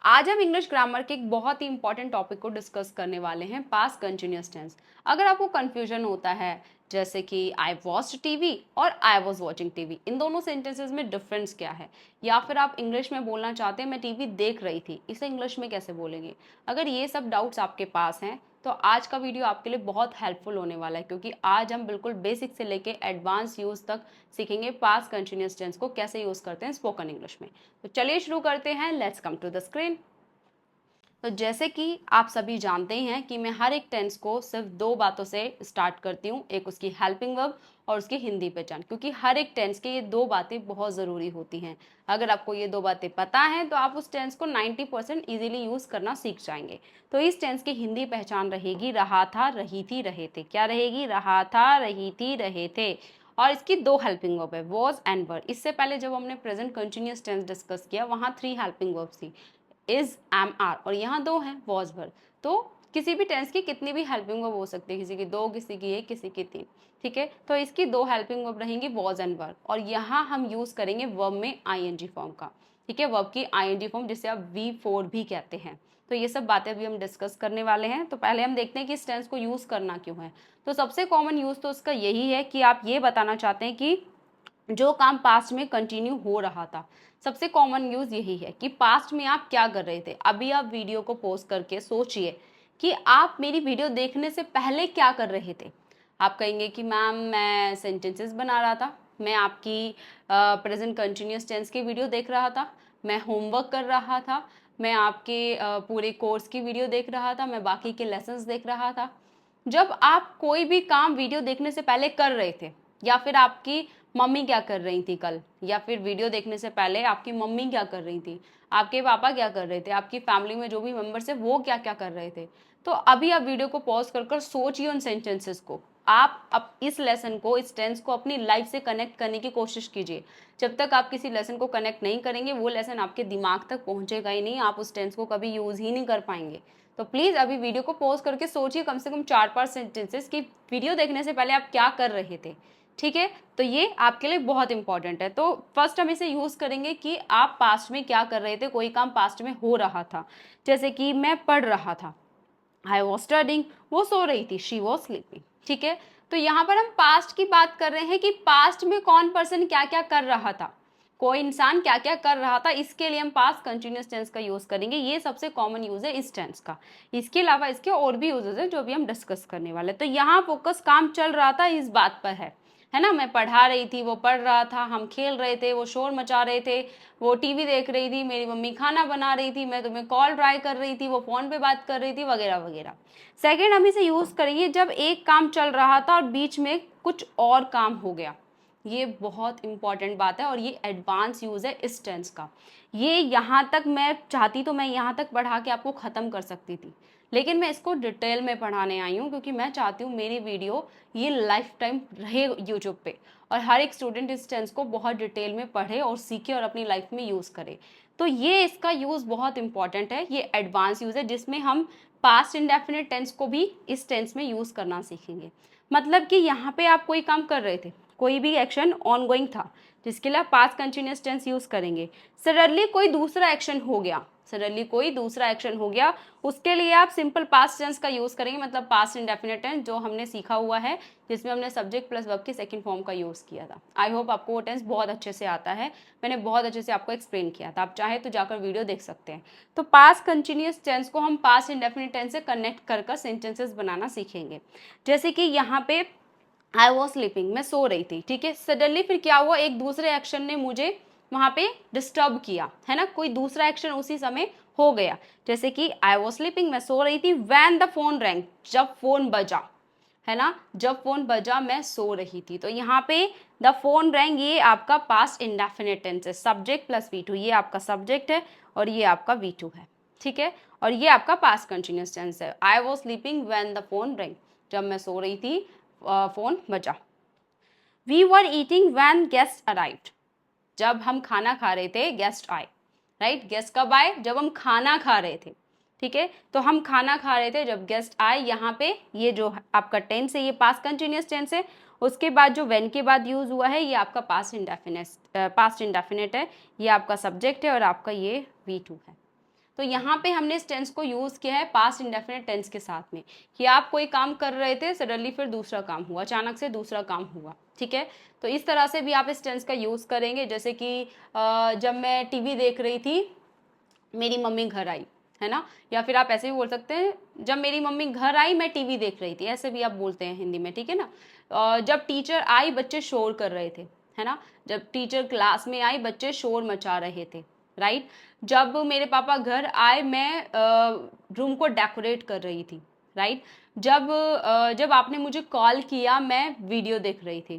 आज हम English grammar के एक बहुत ही इंपॉर्टेंट टॉपिक को डिस्कस करने वाले हैं, पास्ट कंटिन्यूअस टेंस। अगर आपको कंफ्यूजन होता है जैसे कि आई वॉच्ड टीवी और आई वॉज वॉचिंग टीवी, इन दोनों सेंटेंसेस में डिफरेंस क्या है, या फिर आप इंग्लिश में बोलना चाहते हैं मैं टीवी देख रही थी, इसे इंग्लिश में कैसे बोलेंगे, अगर ये सब डाउट्स आपके पास हैं तो आज का वीडियो आपके लिए बहुत हेल्पफुल होने वाला है, क्योंकि आज हम बिल्कुल बेसिक से लेके एडवांस यूज तक सीखेंगे पास्ट कंटिन्यूअस टेंस को कैसे यूज करते हैं स्पोकन इंग्लिश में। तो चलिए शुरू करते हैं, let's come to the screen. तो जैसे कि आप सभी जानते हैं कि मैं हर एक टेंस को सिर्फ दो बातों से स्टार्ट करती हूँ, एक उसकी हेल्पिंग वर्ब और उसकी हिंदी पहचान, क्योंकि हर एक टेंस के ये दो बातें बहुत ज़रूरी होती हैं। अगर आपको ये दो बातें पता हैं तो आप उस टेंस को 90% ईजिली यूज़ करना सीख जाएंगे। तो इस टेंस की हिंदी पहचान रहेगी रहा था, रही थी, रहे थे। क्या रहेगी? रहा था, रही थी, रहे थे। और इसकी दो हेल्पिंग वर्ब है, वॉज एंड वर। इससे पहले जब हमने प्रेजेंट कंटिन्यूअस टेंस डिस्कस किया वहाँ 3 हेल्पिंग वर्ब्स थी, इज, एम, आर, और यहाँ दो हैं, वॉज, वर। तो किसी भी टेंस की कितनी भी हेल्पिंग वर्ब हो सकती है, किसी की दो, किसी की एक, किसी की तीन। ठीक है, तो इसकी दो हेल्पिंग वर्ब रहेंगी, वॉज एंड वर, और यहाँ हम यूज करेंगे वर्ब में आईएनजी फॉर्म का। ठीक है, वर्ब की आईएनजी फॉर्म जिसे आप V4 भी कहते हैं। तो ये सब बातें अभी हम डिस्कस करने वाले हैं। तो पहले हम देखते हैं कि इस टेंस को यूज करना क्यों है। तो सबसे कॉमन यूज तो इसका यही है कि आप ये बताना चाहते हैं कि जो काम पास्ट में कंटिन्यू हो रहा था। सबसे कॉमन यूज यही है कि पास्ट में आप क्या कर रहे थे। अभी आप वीडियो को पॉज करके सोचिए कि आप मेरी वीडियो देखने से पहले क्या कर रहे थे। आप कहेंगे कि मैम मैं सेंटेंसेस बना रहा था, मैं आपकी प्रेजेंट कंटिन्यूअस टेंस की वीडियो देख रहा था, मैं होमवर्क कर रहा था, मैं आपके पूरे कोर्स की वीडियो देख रहा था, मैं बाकी के लेसन्स देख रहा था। जब आप कोई भी काम वीडियो देखने से पहले कर रहे थे, या फिर आपकी मम्मी क्या कर रही थी कल, या फिर वीडियो देखने से पहले आपकी मम्मी क्या कर रही थी, आपके पापा क्या कर रहे थे, आपकी फैमिली में जो भी मेंबर्स है वो क्या क्या कर रहे थे। तो अभी आप वीडियो को पॉज कर कर सोचिए उन सेंटेंसेस को। आप अब इस लेसन को, इस टेंस को अपनी लाइफ से कनेक्ट करने की कोशिश कीजिए। जब तक आप किसी लेसन को कनेक्ट नहीं करेंगे वो लेसन आपके दिमाग तक पहुंचेगा ही नहीं, आप उस टेंस को कभी यूज ही नहीं कर पाएंगे। तो प्लीज अभी वीडियो को पॉज करके सोचिए कम से कम 4-5 सेंटेंसेस की वीडियो देखने से पहले आप क्या कर रहे थे। ठीक है, तो ये आपके लिए बहुत इंपॉर्टेंट है। तो फर्स्ट हम इसे यूज करेंगे कि आप पास्ट में क्या कर रहे थे, कोई काम पास्ट में हो रहा था। जैसे कि मैं पढ़ रहा था, आई वॉज स्टडिंग, वो सो रही थी, शी वॉज स्लीपिंग। ठीक है, तो यहाँ पर हम पास्ट की बात कर रहे हैं कि पास्ट में कौन पर्सन क्या क्या कर रहा था, कोई इंसान क्या क्या कर रहा था, इसके लिए हम पास्ट कंटिन्यूअस टेंस का यूज करेंगे। ये सबसे कॉमन यूज है इस टेंस का। इसके अलावा इसके और भी यूजेस है जो भी हम डिस्कस करने वाले। तो यहाँ फोकस काम चल रहा था इस बात पर है ना। मैं पढ़ा रही थी, वो पढ़ रहा था, हम खेल रहे थे, वो शोर मचा रहे थे, वो टीवी देख रही थी, मेरी मम्मी खाना बना रही थी, मैं तुम्हें कॉल ट्राई कर रही थी, वो फोन पे बात कर रही थी, वगैरह वगैरह। सेकेंड हम इसे यूज करेंगे जब एक काम चल रहा था और बीच में कुछ और काम हो गया। ये बहुत इंपॉर्टेंट बात है और ये एडवांस यूज है इस टेंस का। ये यहाँ तक मैं चाहती तो मैं यहाँ तक पढ़ा के आपको ख़त्म कर सकती थी, लेकिन मैं इसको डिटेल में पढ़ाने आई हूँ क्योंकि मैं चाहती हूँ मेरी वीडियो ये लाइफ टाइम रहे यूट्यूब पे, और हर एक स्टूडेंट इस टेंस को बहुत डिटेल में पढ़े और सीखे और अपनी लाइफ में यूज़ करे। तो ये इसका यूज़ बहुत इंपॉर्टेंट है, ये एडवांस यूज़ है जिसमें हम पास्ट इंडेफिनिट टेंस को भी इस टेंस में यूज़ करना सीखेंगे। मतलब कि यहाँ पे आप कोई काम कर रहे थे, कोई भी एक्शन ऑनगोइंग था जिसके लिए आप पास्ट कंटिन्यूअस टेंस यूज़ करेंगे। सडनली कोई दूसरा एक्शन हो गया, सडनली कोई दूसरा एक्शन हो गया, उसके लिए आप सिंपल पास्ट टेंस का यूज़ करेंगे, मतलब पास्ट इंडेफिनिट टेंस जो हमने सीखा हुआ है, जिसमें हमने सब्जेक्ट प्लस वर्ब की सेकंड फॉर्म का यूज़ किया था। आई होप आपको वो टेंस बहुत अच्छे से आता है, मैंने बहुत अच्छे से आपको एक्सप्लेन किया था, आप चाहे तो जाकर वीडियो देख सकते हैं। तो पास्ट कंटिन्यूअस टेंस को हम पास्ट इंडेफिनिट टेंस से कनेक्ट कर कर सेंटेंसेस बनाना सीखेंगे। जैसे कि यहाँ पे आई वॉज स्लीपिंग, मैं सो रही थी। ठीक है, सडनली फिर क्या हुआ, एक दूसरे एक्शन ने मुझे वहां पे डिस्टर्ब किया, है ना, कोई दूसरा एक्शन उसी समय हो गया। जैसे कि आई वॉज स्लीपिंग, मैं सो रही थी, व्हेन द फोन रैंग, जब फोन बजा, है ना, जब फोन बजा मैं सो रही थी। तो यहाँ पे द फोन रैंग ये आपका पास्ट इंडेफिनिट टेंस है, सब्जेक्ट प्लस V2, ये आपका सब्जेक्ट है और ये आपका V2 है। ठीक है, और ये आपका पास्ट कंटिन्यूअस टेंस है, I was sleeping when the phone rang, जब मैं सो रही थी फोन बजा। We were eating when guest arrived, जब हम खाना खा रहे थे गेस्ट आए। राइट, गेस्ट कब आए, जब हम खाना खा रहे थे। ठीक है, तो हम खाना खा रहे थे जब गेस्ट आए। यहाँ पे ये जो आपका टेंस है ये पास्ट कंटिन्यूअस टेंस है, उसके बाद जो व्हेन के बाद यूज हुआ है ये आपका पास्ट इंडेफिनिट है, ये आपका सब्जेक्ट है और आपका ये V2 है। तो यहाँ पे हमने इस टेंस को यूज़ किया है पास्ट इंडेफिनिट टेंस के साथ में, कि आप कोई काम कर रहे थे, सडनली फिर दूसरा काम हुआ, अचानक से दूसरा काम हुआ, ठीक है। तो इस तरह से भी आप इस टेंस का यूज़ करेंगे। जैसे कि जब मैं टीवी देख रही थी, मेरी मम्मी घर आई, है ना। या फिर आप ऐसे भी बोल सकते हैं, जब मेरी मम्मी घर आई मैं टीवी देख रही थी, ऐसे भी आप बोलते हैं हिंदी में, ठीक है ना। जब टीचर आई बच्चे शोर कर रहे थे, है ना। जब टीचर क्लास में आई बच्चे शोर मचा रहे थे, राइट। जब मेरे पापा घर आए मैं रूम को डेकोरेट कर रही थी, राइट। जब आपने मुझे कॉल किया मैं वीडियो देख रही थी,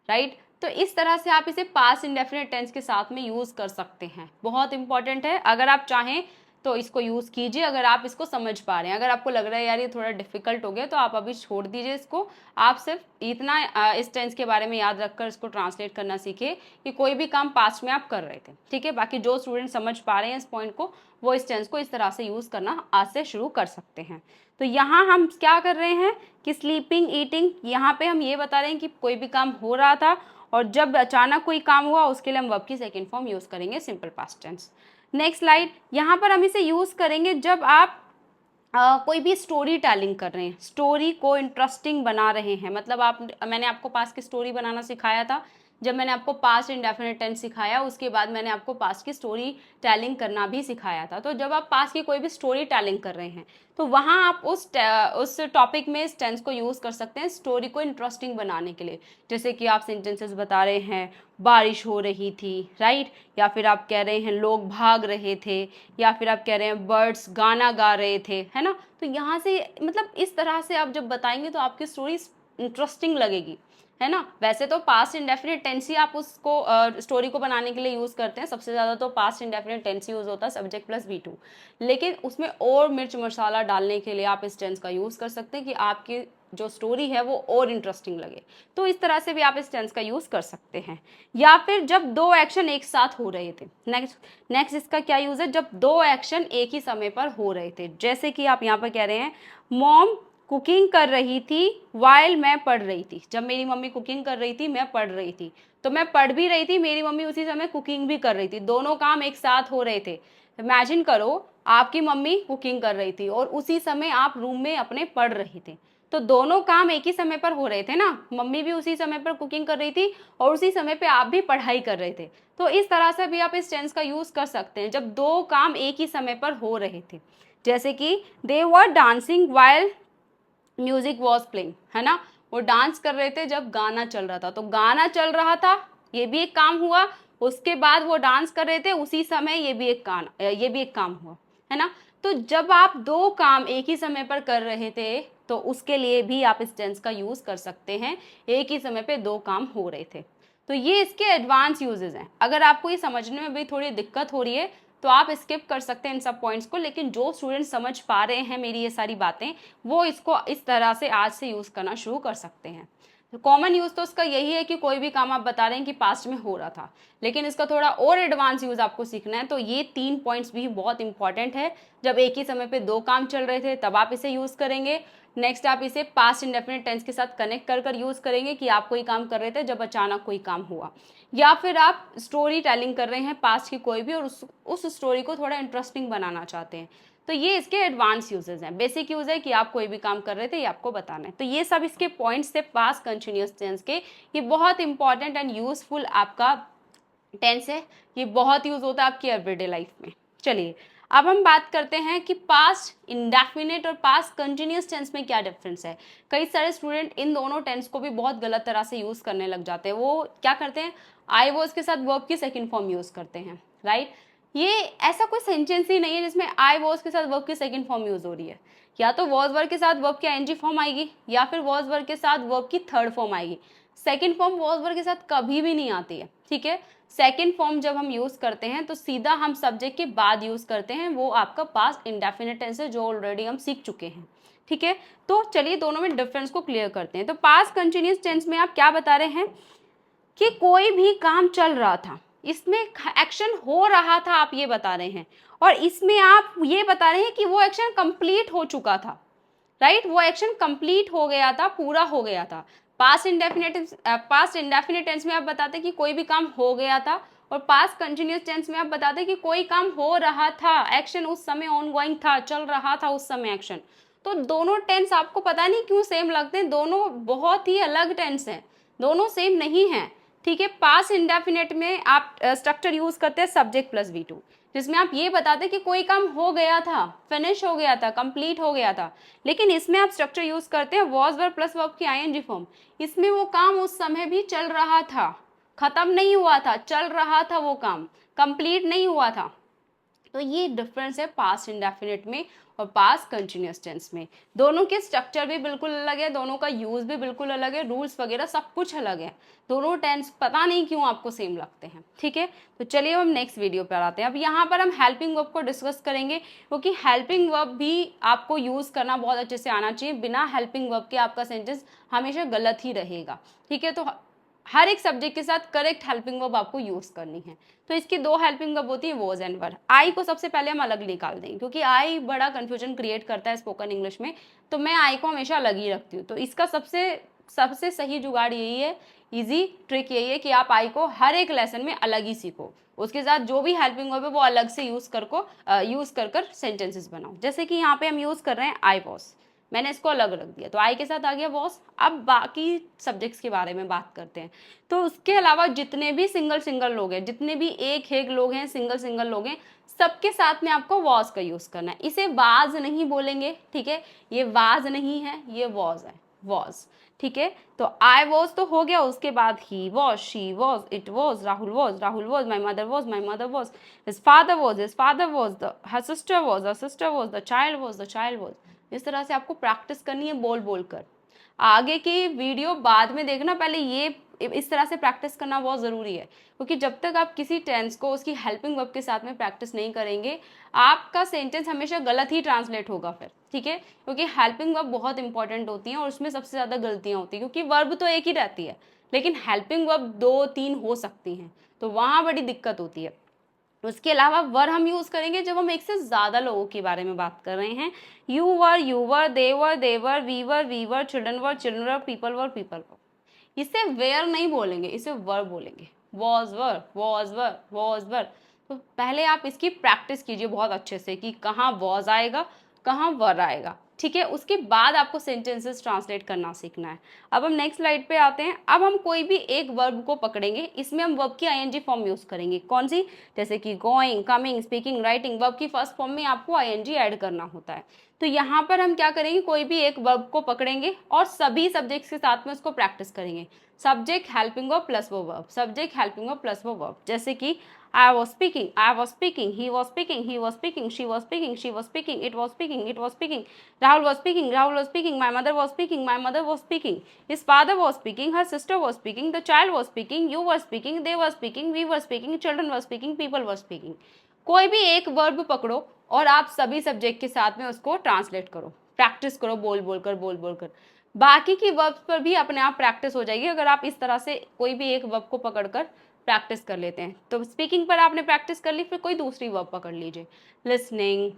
राइट। तो इस तरह से आप इसे पास्ट इंडेफिनिट टेंस के साथ में यूज कर सकते हैं, बहुत इंपॉर्टेंट है। अगर आप चाहें तो इसको यूज कीजिए, अगर आप इसको समझ पा रहे हैं। अगर आपको लग रहा है यार ये थोड़ा डिफिकल्ट हो गया, तो आप अभी छोड़ दीजिए इसको। आप सिर्फ इतना इस टेंस के बारे में याद रखकर इसको ट्रांसलेट करना सीखिए कि कोई भी काम पास्ट में आप कर रहे थे, ठीक है। बाकी जो स्टूडेंट समझ पा रहे हैं इस पॉइंट को, वो इस टेंस को इस तरह से यूज करना आज से शुरू कर सकते हैं। तो यहाँ हम क्या कर रहे हैं कि स्लीपिंग, ईटिंग, यहाँ पे हम ये बता रहे हैं कि कोई भी काम हो रहा था और जब अचानक कोई काम हुआ उसके लिए हम वर्ब की सेकंड फॉर्म यूज करेंगे, simple past tense. Next slide, यहाँ पर हम इसे यूज करेंगे जब आप कोई भी स्टोरी टेलिंग कर रहे हैं, स्टोरी को इंटरेस्टिंग बना रहे हैं। मतलब मैंने आपको पास्ट की स्टोरी बनाना सिखाया था। जब मैंने आपको पास्ट इंडेफिनिट टेंस सिखाया, उसके बाद मैंने आपको पास्ट की स्टोरी टेलिंग करना भी सिखाया था। तो जब आप पास्ट की कोई भी स्टोरी टेलिंग कर रहे हैं, तो वहाँ आप उस टॉपिक में इस टेंस को यूज़ कर सकते हैं स्टोरी को इंटरेस्टिंग बनाने के लिए। जैसे कि आप सेंटेंसेस बता रहे हैं, बारिश हो रही थी, राइट। या फिर आप कह रहे हैं लोग भाग रहे थे, या फिर आप कह रहे हैं बर्ड्स गाना गा रहे थे, है ना। तो यहाँ से मतलब इस तरह से आप जब बताएंगे तो आपकी स्टोरी इंटरेस्टिंग लगेगी, है ना। वैसे तो पास्ट इंडेफिनिट टेंस ही आप उसको स्टोरी को बनाने के लिए यूज करते हैं। सबसे ज्यादा तो पास्ट इंडेफिनिट टेंस यूज होता है, सब्जेक्ट प्लस V2। लेकिन उसमें और मिर्च मसाला डालने के लिए आप इस टेंस का यूज कर सकते हैं कि आपकी जो स्टोरी है वो और इंटरेस्टिंग लगे। तो इस तरह से भी आप इस टेंस का यूज कर सकते हैं। या फिर जब दो एक्शन एक साथ हो रहे थे, नेक्स्ट इसका क्या यूज है, जब दो एक्शन एक ही समय पर हो रहे थे। जैसे कि आप यहाँ पर कह रहे हैं मॉम कुकिंग कर रही थी वाइल मैं पढ़ रही थी। जब मेरी मम्मी कुकिंग कर रही थी मैं पढ़ रही थी, तो मैं पढ़ भी रही थी, मेरी मम्मी उसी समय कुकिंग भी कर रही थी, दोनों काम एक साथ हो रहे थे। इमेजिन करो, आपकी मम्मी कुकिंग कर रही थी और उसी समय आप रूम में अपने पढ़ रहे थे, तो दोनों काम एक ही समय पर हो रहे थे ना। मम्मी भी उसी समय पर कुकिंग कर रही थी और उसी समय पे आप भी पढ़ाई कर रहे थे। तो इस तरह से भी आप इस टेंस का यूज कर सकते हैं जब दो काम एक ही समय पर हो रहे थे। जैसे कि they were dancing while music was playing, है ना। वो डांस कर रहे थे जब गाना चल रहा था, तो गाना चल रहा था, ये भी एक काम हुआ। उसके बाद वो डांस कर रहे थे उसी समय, ये भी एक काम हुआ, है ना। तो जब आप दो काम एक ही समय पर कर रहे थे, तो उसके लिए भी आप इस टेंस का यूज कर सकते हैं, एक ही समय पे दो काम हो रहे थे। तो ये इसके एडवांस यूजेस हैं। अगर आपको ये समझने में भी थोड़ी दिक्कत हो रही है तो आप स्किप कर सकते हैं इन सब पॉइंट्स को, लेकिन जो स्टूडेंट समझ पा रहे हैं मेरी ये सारी बातें, वो इसको इस तरह से आज से यूज करना शुरू कर सकते हैं। तो कॉमन यूज तो इसका यही है कि कोई भी काम आप बता रहे हैं कि पास्ट में हो रहा था, लेकिन इसका थोड़ा और एडवांस यूज आपको सीखना है। तो ये 3 पॉइंट्स भी बहुत इंपॉर्टेंट है। जब एक ही समय पे दो काम चल रहे थे तब आप इसे यूज करेंगे। नेक्स्ट आप इसे पास्ट इंडेफिनिट टेंस के साथ कनेक्ट कर यूज करेंगे कि आप कोई काम कर रहे थे जब अचानक कोई काम हुआ। या फिर आप स्टोरी टेलिंग कर रहे हैं पास्ट की कोई भी, और उस स्टोरी को थोड़ा इंटरेस्टिंग बनाना चाहते हैं। तो ये इसके एडवांस यूजेस हैं। बेसिक यूज है कि आप कोई भी काम कर रहे थे, ये आपको बताना है। तो ये सब इसके पॉइंट्स थे पास्ट कंटिन्यूअस टेंस के। ये बहुत इंपॉर्टेंट एंड यूजफुल आपका टेंस है, ये बहुत यूज होता है आपकी एवरीडे लाइफ में। चलिए अब हम बात करते हैं कि पास्ट इंडेफिनिट और पास्ट कंटिन्यूअस टेंस में क्या डिफरेंस है। कई सारे स्टूडेंट इन दोनों टेंस को भी बहुत गलत तरह से यूज करने लग जाते हैं। वो क्या करते हैं, आई वॉज के साथ वर्ब की सेकंड फॉर्म यूज करते हैं, राइट। ये ऐसा कोई सेंटेंस ही नहीं है जिसमें आई वॉज के साथ वर्ब की सेकंड फॉर्म यूज हो रही है। या तो वॉज वर्ब के साथ वर्ब की आईएनजी फॉर्म आएगी, या फिर वॉज वर्ब के साथ वर्ब की थर्ड फॉर्म आएगी। सेकंड फॉर्म वॉज वर्ब के साथ कभी भी नहीं आती है, ठीक है। सेकेंड फॉर्म जब हम यूज करते हैं तो सीधा हम सब्जेक्ट के बाद यूज करते हैं, वो आपका पास्ट इंडेफिनिट टेंस है जो ऑलरेडी हम सीख चुके हैं, ठीक है। तो चलिए दोनों में डिफरेंस को क्लियर करते हैं। तो पास्ट कंटिन्यूअस टेंस में आप क्या बता रहे हैं कि कोई भी काम चल रहा था, इसमें एक्शन हो रहा था, आप ये बता रहे हैं। और इसमें आप ये बता रहे हैं कि वो एक्शन कंप्लीट हो चुका था, राइट। वो एक्शन कंप्लीट हो गया था, पूरा हो गया था। पास्ट इंडेफिनिट टेंस में आप बताते हैं कि कोई भी काम हो गया था और पास्ट कंटिन्यूअस टेंस में आप बताते हैं कि कोई काम हो रहा था, एक्शन उस समय ऑनगोइंग था, चल रहा था उस समय एक्शन। तो दोनों टेंस आपको पता नहीं क्यों सेम लगते हैं, दोनों बहुत ही अलग टेंस हैं, दोनों सेम नहीं है। ठीक है, पास्ट इंडेफिनिट में आप स्ट्रक्चर यूज करते हैं सब्जेक्ट प्लस V2, जिसमें आप ये बताते कि कोई काम हो गया था, फिनिश हो गया था, कंप्लीट हो गया था। लेकिन इसमें आप स्ट्रक्चर यूज करते हैं वॉज वर्ब प्लस वर्ब की ING फॉर्म। इसमें वो काम उस समय भी चल रहा था, खत्म नहीं हुआ था, चल रहा था, वो काम कंप्लीट नहीं हुआ था। तो ये डिफरेंस है पास्ट इंडेफिनिट में और पास्ट कंटिन्यूअस टेंस में। दोनों के स्ट्रक्चर भी बिल्कुल अलग है, दोनों का यूज भी बिल्कुल अलग है, रूल्स वगैरह सब कुछ अलग है। दोनों टेंस पता नहीं क्यों आपको सेम लगते हैं। ठीक है, तो चलिए हम नेक्स्ट वीडियो पर आते हैं। अब यहाँ पर हम हेल्पिंग वर्ब को डिस्कस करेंगे, क्योंकि हेल्पिंग वर्ब भी आपको यूज करना बहुत अच्छे से आना चाहिए। बिना हेल्पिंग वर्ब के आपका सेंटेंस हमेशा गलत ही रहेगा। ठीक है, तो हर एक सब्जेक्ट के साथ करेक्ट हेल्पिंग वर्ब आपको यूज करनी है। तो इसकी दो हेल्पिंग वर्ब होती है, वॉज एंड वर। आई को सबसे पहले हम अलग निकाल देंगे, क्योंकि आई बड़ा कंफ्यूजन क्रिएट करता है स्पोकन इंग्लिश में, तो मैं आई को हमेशा अलग ही रखती हूँ। तो इसका सबसे सबसे सही जुगाड़ यही है, इजी ट्रिक यही है कि आप आई को हर एक लेसन में अलग ही सीखो, उसके साथ जो भी हेल्पिंग वर्ब है वो अलग से यूज कर सेंटेंसेस बनाओ। जैसे कि यहाँ पे हम यूज कर रहे हैं आई वॉज, मैंने इसको अलग रख दिया, तो आई के साथ आ गया वॉज। अब बाकी सब्जेक्ट्स के बारे में बात करते हैं। तो उसके अलावा जितने भी सिंगल लोग हैं, जितने भी एक लोग हैं, सिंगल लोग हैं, सबके साथ में आपको वॉज का यूज करना है। इसे वाज नहीं बोलेंगे, ठीक है, ये वाज नहीं है, ये वॉज है, वॉज। ठीक है, तो आई वॉज तो हो गया, उसके बाद he was, she was, it was, Rahul was, my mother was, his father was, her sister was, the child was. इस तरह से आपको प्रैक्टिस करनी है बोल बोल कर। आगे की वीडियो बाद में देखना, पहले ये इस तरह से प्रैक्टिस करना बहुत ज़रूरी है, क्योंकि जब तक आप किसी टेंस को उसकी हेल्पिंग वर्ब के साथ में प्रैक्टिस नहीं करेंगे, आपका सेंटेंस हमेशा गलत ही ट्रांसलेट होगा फिर। ठीक है, क्योंकि हेल्पिंग वर्ब बहुत इंपॉर्टेंट होती हैं और उसमें सबसे ज़्यादा गलतियाँ होती हैं, क्योंकि वर्ब तो एक ही रहती है, लेकिन हेल्पिंग वर्ब 2-3 हो सकती हैं, तो वहाँ बड़ी दिक्कत होती है। उसके अलावा वर हम यूज करेंगे जब हम एक से ज्यादा लोगों के बारे में बात कर रहे हैं। You were, they were, we were, children were, people were. इसे वेयर नहीं बोलेंगे, इसे वर बोलेंगे। Was were. तो पहले आप इसकी प्रैक्टिस कीजिए बहुत अच्छे से कि कहाँ वॉज आएगा, कहाँ वर आएगा। ठीक है, उसके बाद आपको सेंटेंसेस ट्रांसलेट करना सीखना है। अब हम नेक्स्ट स्लाइड पे आते हैं। अब हम कोई भी एक वर्ब को पकड़ेंगे, इसमें हम वर्ब की ING फॉर्म यूज करेंगे। कौन सी? जैसे कि going, coming, speaking, writing. Verb की फर्स्ट फॉर्म में आपको ING ऐड करना होता है। तो यहाँ पर हम क्या करेंगे, कोई भी एक वर्ब को पकड़ेंगे और सभी सब्जेक्ट्स के साथ में उसको प्रैक्टिस करेंगे। सब्जेक्ट हेल्पिंग वर्ब प्लस वो verb, subject helping verb plus वो वर्ब। जैसे कि I was speaking, he was speaking, she was speaking, it was speaking, Rahul was speaking, my mother was speaking, his father was speaking, her sister was speaking, the child was speaking, you were speaking, they were speaking, we were speaking, children were speaking, people were speaking। कोई भी एक verb पकड़ो और आप सभी subject के साथ में उसको ट्रांसलेट करो, प्रैक्टिस करो बोल बोल कर। बाकी की वर्ब्स पर भी अपने आप प्रैक्टिस हो जाएगी अगर आप इस तरह से कोई भी एक वर्ब को पकड़कर प्रैक्टिस कर लेते हैं। तो स्पीकिंग पर आपने प्रैक्टिस कर ली, फिर कोई दूसरी वर्ब पकड़ लीजिए, लिसनिंग,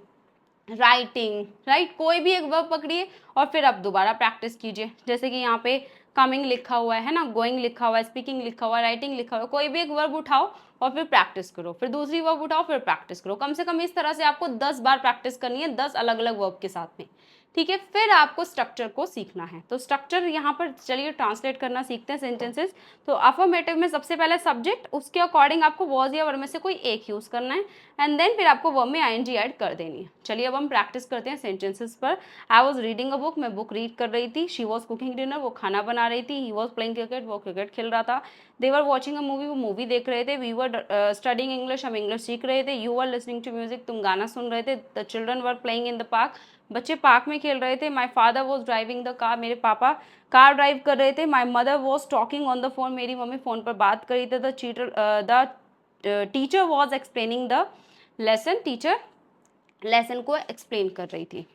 राइटिंग, राइट, कोई भी एक वर्ब पकड़िए और फिर आप दोबारा प्रैक्टिस कीजिए। जैसे कि यहाँ पे कमिंग लिखा हुआ है ना, गोइंग लिखा हुआ है, स्पीकिंग लिखा हुआ है, राइटिंग लिखा हुआ है, कोई भी एक वर्ब उठाओ और फिर प्रैक्टिस करो, फिर दूसरी वर्ब उठाओ फिर प्रैक्टिस करो। कम से कम इस तरह से आपको 10 बार प्रैक्टिस करनी है, 10 अलग अलग वर्ब के साथ में। ठीक है, फिर आपको स्ट्रक्चर को सीखना है। तो स्ट्रक्चर यहाँ पर चलिए ट्रांसलेट करना सीखते हैं सेंटेंसेस। तो अफर्मेटिव में सबसे पहले सब्जेक्ट, उसके अकॉर्डिंग आपको वॉज या वर्ब में से कोई एक यूज करना है, एंड देन फिर आपको वर्ब में ING ऐड कर देनी है। चलिए अब हम प्रैक्टिस करते हैं सेंटेंसेस पर। I was reading a book, मैं बुक रीड कर रही थी। शी वॉज कुकिंग डिनर, वो खाना बना रही थी। ही वॉज प्लेइंग क्रिकेट, वो क्रिकेट खेल रहा था। They were watching a movie, वो मूवी देख रहे थे। वी वर स्टडिंग इंग्लिश, हम इंग्लिश सीख रहे थे। You were listening to music, तुम गाना सुन रहे थे। The children were playing in the park, बच्चे पार्क में खेल रहे थे। My father was driving the car, मेरे पापा कार ड्राइव कर रहे थे। My mother was talking on the phone, मेरी मम्मी फोन पर बात कर रही थी। The teacher was explaining the lesson, teacher lesson को एक्सप्लेन कर रही थी।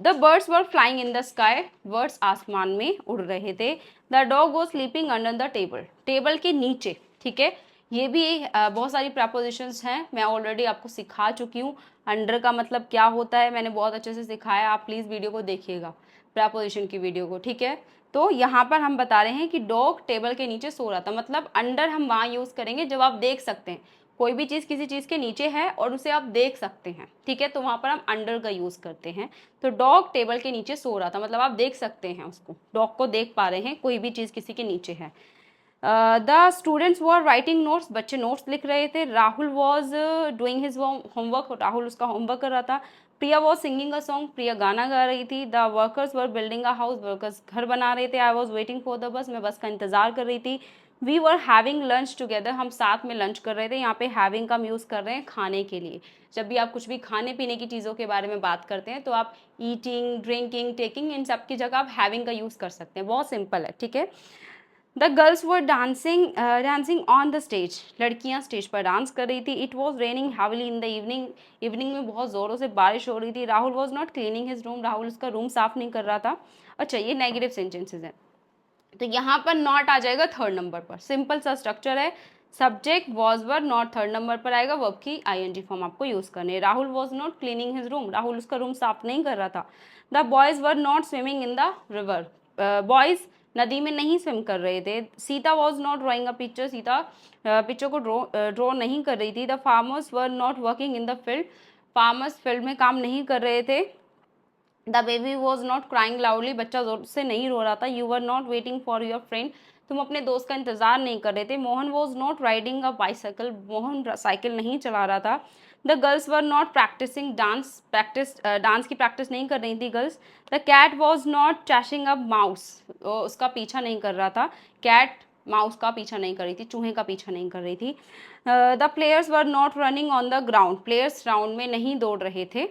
The birds were flying in the sky, birds आसमान में उड़ रहे थे। The dog was sleeping under the table, table के नीचे। ठीक है, ये भी बहुत सारी प्रपोजिशंस हैं, मैं ऑलरेडी आपको सिखा चुकी हूँ। अंडर का मतलब क्या होता है मैंने बहुत अच्छे से सिखाया, आप प्लीज़ वीडियो को देखिएगा, प्रपोजिशन की वीडियो को, ठीक है। तो यहाँ पर हम बता रहे हैं कि डॉग टेबल के नीचे सो रहा था, मतलब अंडर हम वहाँ यूज़ करेंगे जब आप देख सकते हैं कोई भी चीज़ किसी चीज़ के नीचे है और उसे आप देख सकते हैं, ठीक है, तो वहाँ पर हम अंडर का यूज़ करते हैं। तो डॉग टेबल के नीचे सो रहा था, मतलब आप देख सकते हैं उसको, डॉग को देख पा रहे हैं, कोई भी चीज़ किसी के नीचे है। The students were writing notes, बच्चे नोट्स लिख रहे थे। Rahul was doing his homework, Rahul उसका होमवर्क कर रहा था। Priya was singing a song, Priya गाना गा रही थी। The workers were building a house, workers घर बना रहे थे। I was waiting for the bus, मैं बस का इंतजार कर रही थी। We were having lunch together, हम साथ में लंच कर रहे थे। यहाँ पे हैविंग का हम यूज़ कर रहे हैं खाने के लिए। जब भी आप कुछ भी खाने पीने की चीज़ों के बारे में बात करते हैं तो आप ईटिंग, ड्रिंकिंग, टेकिंग, इन सब की जगह आप हैविंग का यूज़ कर सकते हैं, बहुत सिंपल है, ठीक है। The girls were dancing on the stage, लड़कियां स्टेज पर डांस कर रही थी। It was raining heavily in the evening, evening में बहुत ज़ोरों से बारिश हो रही थी। Rahul was not cleaning his room, Rahul उसका रूम साफ नहीं कर रहा था। अच्छा, ये नेगेटिव सेंटेंसेज हैं, तो यहाँ पर नॉट आ जाएगा थर्ड नंबर पर, सिंपल सा स्ट्रक्चर है। Subject was were not third number पर आएगा, वर्ब की आईएनजी फॉर्म आपको यूज करनी है। Rahul was not cleaning his room, Rahul उसका रूम साफ नहीं कर रहा था। The boys were not swimming in the river, boys नदी में नहीं स्विम कर रहे थे। Sita was not drawing a picture, Sita picture को ड्रॉ नहीं कर रही थी। The farmers were not working in the field, farmers field में काम नहीं कर रहे थे। The baby was not crying loudly, बच्चा जोर से नहीं रो रहा था। You were not waiting for your friend, तुम अपने दोस्त का इंतजार नहीं कर रहे थे। Mohan was not riding a bicycle, Mohan cycle नहीं चला रहा था। The girls were not practising dance, dance की प्रैक्टिस नहीं कर रही थी girls. The cat was not chasing a mouse, उसका पीछा नहीं कर रहा था। कैट माउस का पीछा नहीं कर रही थी, चूहे का पीछा नहीं कर रही थी। The players were not running on the ground, players ground में नहीं दौड़ रहे थे।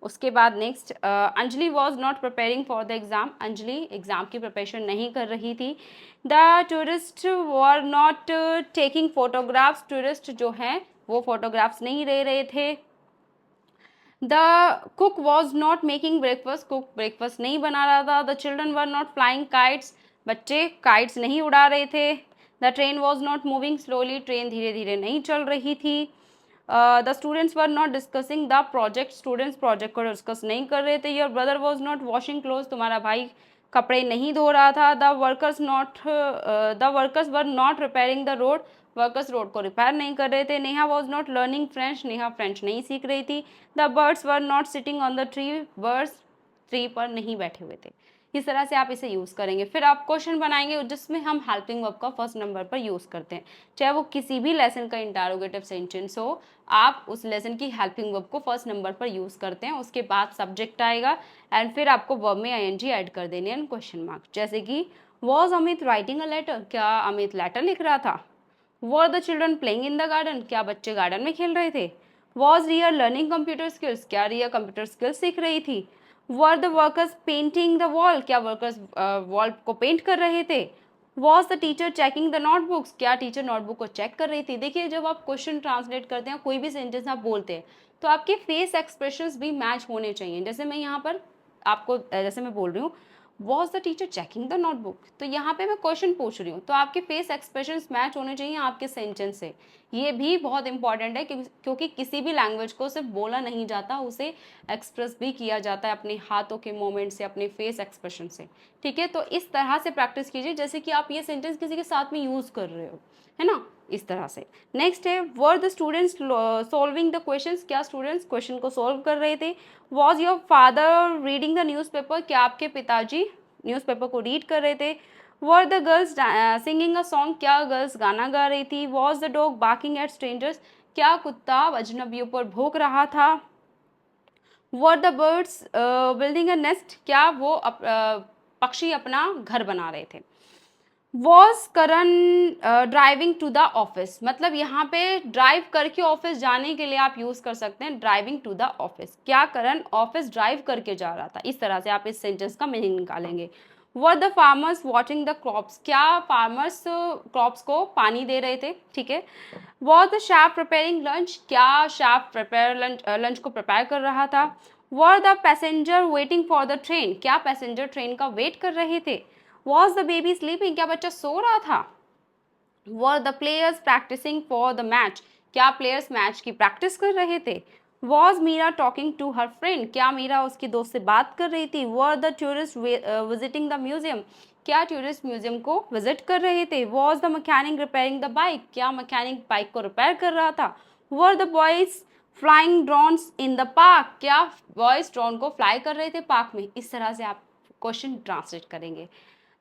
उसके बाद next, Anjali was not preparing for the exam, Anjali exam की प्रिपरेशन नहीं कर रही थी। The tourist were not taking photographs, tourist जो हैं वो फोटोग्राफ्स नहीं ले रहे थे। The cook was not making breakfast, cook breakfast नहीं बना रहा था। The children were not flying kites, बच्चे काइट्स नहीं उड़ा रहे थे। The train was not moving slowly, train धीरे धीरे नहीं चल रही थी। The students were not discussing the project, students project को डिस्कस नहीं कर रहे थे। Your brother was not washing cloth, तुम्हारा भाई कपड़े नहीं धो रहा था। The workers were not repairing the road, workers road को रिपेयर नहीं कर रहे थे। Neha was not learning French, Neha French नहीं सीख रही थी। The birds were not sitting on the tree, birds tree पर नहीं बैठे हुए थे। इस तरह से आप इसे यूज़ करेंगे। फिर आप क्वेश्चन बनाएंगे जिसमें हम हेल्पिंग वर्ब का फर्स्ट नंबर पर यूज़ करते हैं, चाहे वो किसी भी लेसन का इंटरोगेटिव सेंटेंस हो, आप उस लेसन की हेल्पिंग वर्ब को फर्स्ट नंबर पर यूज़ करते हैं। उसके बाद सब्जेक्ट आएगा एंड फिर आपको वर्ब में आईएनजी ऐड कर देने हैं, क्वेश्चन मार्क। जैसे कि was Amit writing a letter, क्या अमित लेटर लिख रहा था। Were the children playing in the garden, क्या बच्चे गार्डन में खेल रहे थे। Was Riya learning computer skills, क्या रिया कंप्यूटर स्किल्स सीख रही थी। Were the workers painting the wall, क्या वर्कर्स वॉल को पेंट कर रहे थे। Was the teacher checking the notebooks, क्या टीचर नोटबुक को चेक कर रही थी। देखिए, जब आप क्वेश्चन ट्रांसलेट करते हैं, कोई भी सेंटेंस आप बोलते हैं, तो आपके फेस एक्सप्रेशंस भी मैच होने चाहिए। जैसे मैं यहाँ पर आपको जैसे मैं बोल रही हूँ was the teacher checking the notebook, तो यहाँ पे मैं क्वेश्चन पूछ रही हूँ, तो आपके फेस एक्सप्रेशंस मैच होने चाहिए आपके सेंटेंस से। ये भी बहुत इंपॉर्टेंट है क्योंकि किसी भी लैंग्वेज को सिर्फ बोला नहीं जाता, उसे एक्सप्रेस भी किया जाता है अपने हाथों के मूवमेंट से, अपने फेस एक्सप्रेशन से, ठीक है। तो इस तरह से प्रैक्टिस कीजिए जैसे कि आप ये सेंटेंस किसी के साथ में यूज कर रहे हो, है ना, इस तरह से। नेक्स्ट है, were the students solving the questions, क्या स्टूडेंट्स क्वेश्चन को सॉल्व कर रहे थे। Was your father reading the newspaper, क्या आपके पिताजी न्यूज़पेपर को रीड कर रहे थे। Were the girls singing a song, क्या गर्ल्स गाना गा रही थी। Was the dog barking at strangers, क्या कुत्ता अजनबियों पर भौंक रहा था। Were the birds building a nest, क्या वो पक्षी अपना घर बना रहे थे। Was Karan driving to the office, मतलब यहाँ पे ड्राइव करके ऑफिस जाने के लिए आप यूज कर सकते हैं ड्राइविंग टू द ऑफिस, क्या करण ऑफिस ड्राइव करके जा रहा था। इस तरह से आप इस सेंटेंस का मीनिंग निकालेंगे। Were the farmers watching the crops, क्या फार्मर्स क्रॉप्स को पानी दे रहे थे, ठीक है। Was the chef preparing lunch, क्या शेफ प्रिपेयर लंच को प्रिपेयर कर रहा था। Were the passenger waiting for the train, क्या पैसेंजर ट्रेन का वेट कर रहे थे। वॉज द बेबी स्लीपिंग, क्या बच्चा सो रहा था। Were the players practising for the match, क्या प्लेयर्स मैच की प्रैक्टिस कर रहे थे? Was Meera talking to her friend, क्या मीरा उसकी दोस्त से बात कर रही थी? Were the tourist visiting the museum, क्या टूरिस्ट म्यूजियम को विजिट कर रहे थे? Was the mechanic repairing the bike, क्या मैकेनिक बाइक को रिपेयर कर रहा था? Were the boys flying drones in the park, क्या बॉयज ड्रोन को फ्लाई कर रहे थे पार्क में? इस तरह से आप क्वेश्चन ट्रांसलेट करेंगे।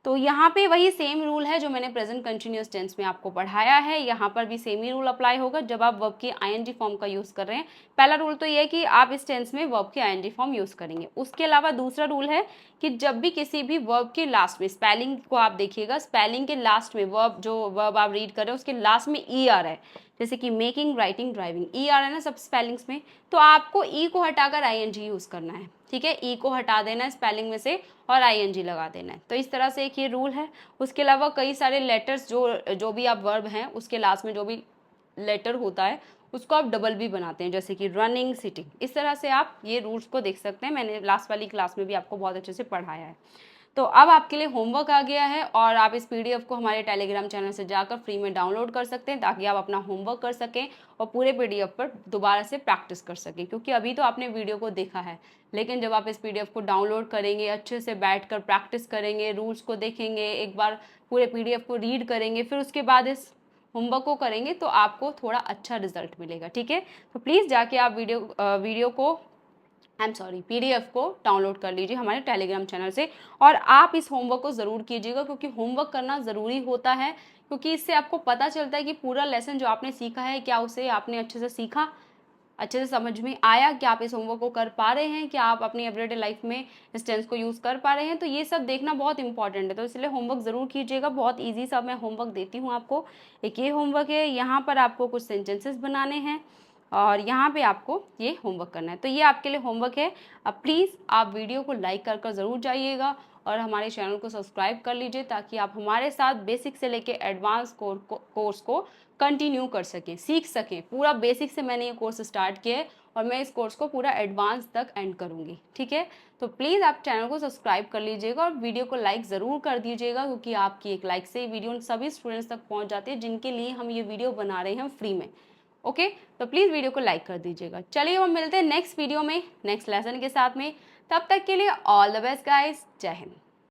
तो यहाँ पे वही सेम रूल है जो मैंने प्रेजेंट कंटिन्यूअस टेंस में आपको पढ़ाया है, यहाँ पर भी सेम ही रूल अप्लाई होगा जब आप वर्ब की आईएनजी फॉर्म का यूज़ कर रहे हैं। पहला रूल तो ये है कि आप इस टेंस में वर्ब की आईएनजी फॉर्म यूज़ करेंगे। उसके अलावा दूसरा रूल है कि जब भी किसी भी वर्ब के लास्ट में, स्पेलिंग को आप देखिएगा, स्पेलिंग के लास्ट में वर्ब, जो वर्ब आप रीड कर रहे हैं उसके लास्ट में ई आ रहा है, जैसे कि मेकिंग, राइटिंग, ड्राइविंग, ई आ रहा है ना सब स्पेलिंग्स में, तो आपको ई को हटाकर आईएनजी यूज़ करना है। ठीक है, ई को हटा देना है स्पेलिंग में से और आईएनजी लगा देना है। तो इस तरह से एक ये रूल है। उसके अलावा कई सारे लेटर्स जो भी आप वर्ब हैं उसके लास्ट में जो भी लेटर होता है उसको आप डबल भी बनाते हैं, जैसे कि रनिंग, सिटिंग। इस तरह से आप ये रूल्स को देख सकते हैं, मैंने लास्ट वाली क्लास में भी आपको बहुत अच्छे से पढ़ाया है। तो अब आपके लिए होमवर्क आ गया है और आप इस पीडीएफ को हमारे टेलीग्राम चैनल से जाकर फ्री में डाउनलोड कर सकते हैं ताकि आप अपना होमवर्क कर सकें और पूरे पीडीएफ पर दोबारा से प्रैक्टिस कर सकें। क्योंकि अभी तो आपने वीडियो को देखा है, लेकिन जब आप इस पीडीएफ को डाउनलोड करेंगे, अच्छे से बैठकर प्रैक्टिस करेंगे, रूल्स को देखेंगे, एक बार पूरे पीडीएफ को रीड करेंगे, फिर उसके बाद इस होमवर्क को करेंगे तो आपको थोड़ा अच्छा रिजल्ट मिलेगा। ठीक है, तो प्लीज़ जाके आप वीडियो को पीडीएफ को डाउनलोड कर लीजिए हमारे टेलीग्राम चैनल से और आप इस होमवर्क को ज़रूर कीजिएगा, क्योंकि होमवर्क करना ज़रूरी होता है। क्योंकि इससे आपको पता चलता है कि पूरा लेसन जो आपने सीखा है क्या उसे आपने अच्छे से सीखा, अच्छे से समझ में आया, क्या आप इस होमवर्क को कर पा रहे हैं, क्या आप अपनी एवरीडे लाइफ में इस टेंस को यूज़ कर पा रहे हैं। तो ये सब देखना बहुत इंपॉर्टेंट है, तो इसलिए होमवर्क ज़रूर कीजिएगा। बहुत ईजी सा मैं होमवर्क देती हूँ आपको। एक ये होमवर्क है, यहाँ पर आपको कुछ सेंटेंसेस बनाने हैं और यहाँ पे आपको ये होमवर्क करना है। तो ये आपके लिए होमवर्क है। अब प्लीज़ आप वीडियो को लाइक कर ज़रूर जाइएगा और हमारे चैनल को सब्सक्राइब कर लीजिए ताकि आप हमारे साथ बेसिक से लेके एडवांस कोर्स को कंटिन्यू कर सकें, सीख सकें। पूरा बेसिक से मैंने ये कोर्स स्टार्ट किया है और मैं इस कोर्स को पूरा एडवांस तक एंड करूँगी। ठीक है, तो प्लीज़ आप चैनल को सब्सक्राइब कर लीजिएगा और वीडियो को लाइक ज़रूर कर दीजिएगा, क्योंकि आपकी एक लाइक से वीडियो सभी स्टूडेंट्स तक पहुँच जाती है जिनके लिए हम ये वीडियो बना रहे हैं फ्री में। ओके, तो प्लीज़ वीडियो को लाइक कर दीजिएगा। चलिए हम मिलते हैं नेक्स्ट वीडियो में नेक्स्ट लेसन के साथ में। तब तक के लिए ऑल द बेस्ट गाइस, जय हिंद।